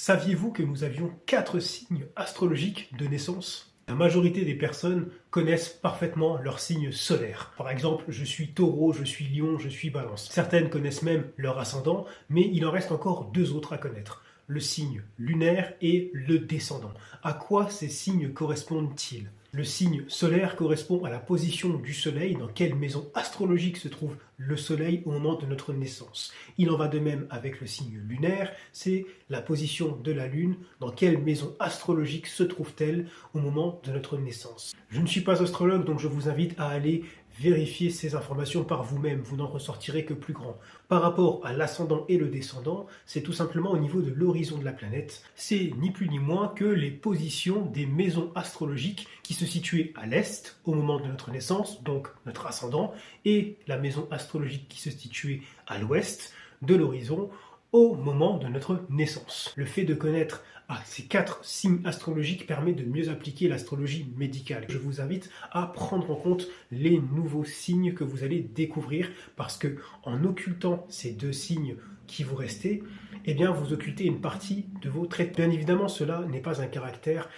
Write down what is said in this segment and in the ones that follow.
Saviez-vous que nous avions 4 signes astrologiques de naissance? La majorité des personnes connaissent parfaitement leur signe solaire. Par exemple, je suis taureau, je suis lion, je suis balance. Certaines connaissent même leur ascendant, mais il en reste encore 2 autres à connaître. Le signe lunaire et le descendant. À quoi ces signes correspondent-ils? Le signe solaire correspond à la position du soleil, dans quelle maison astrologique se trouve le soleil au moment de notre naissance. Il en va de même avec le signe lunaire, c'est la position de la lune, dans quelle maison astrologique se trouve-t-elle au moment de notre naissance. Je ne suis pas astrologue, donc je vous invite à aller vérifier ces informations par vous-même, vous n'en ressortirez que plus grand. Par rapport à l'ascendant et le descendant, c'est tout simplement au niveau de l'horizon de la planète. C'est ni plus ni moins que les positions des maisons astrologiques qui se situaient à l'est au moment de notre naissance, donc notre ascendant, et la maison astrologique qui se situait à l'ouest de l'horizon au moment de notre naissance. Le fait de connaître ces 4 signes astrologiques permet de mieux appliquer l'astrologie médicale. Je vous invite à prendre en compte les nouveaux signes que vous allez découvrir parce que en occultant ces 2 signes qui vous restaient, eh bien vous occultez une partie de vos traits. Bien évidemment, cela n'est pas un caractère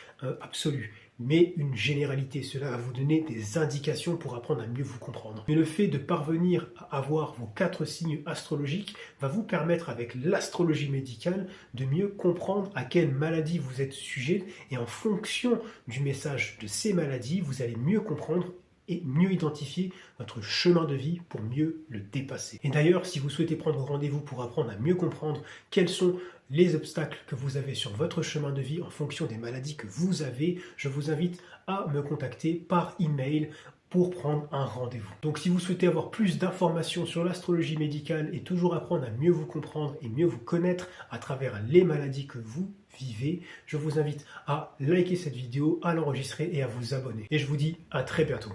absolu, mais une généralité. Cela va vous donner des indications pour apprendre à mieux vous comprendre. Mais le fait de parvenir à avoir vos 4 signes astrologiques va vous permettre, avec l'astrologie médicale, de mieux comprendre à quelle maladie vous êtes sujet, et en fonction du message de ces maladies, vous allez mieux comprendre et mieux identifier votre chemin de vie pour mieux le dépasser. Et d'ailleurs, si vous souhaitez prendre rendez-vous pour apprendre à mieux comprendre quels sont les obstacles que vous avez sur votre chemin de vie en fonction des maladies que vous avez, je vous invite à me contacter par email pour prendre un rendez-vous. Donc si vous souhaitez avoir plus d'informations sur l'astrologie médicale et toujours apprendre à mieux vous comprendre et mieux vous connaître à travers les maladies que vous vivez, je vous invite à liker cette vidéo, à l'enregistrer et à vous abonner. Et je vous dis à très bientôt.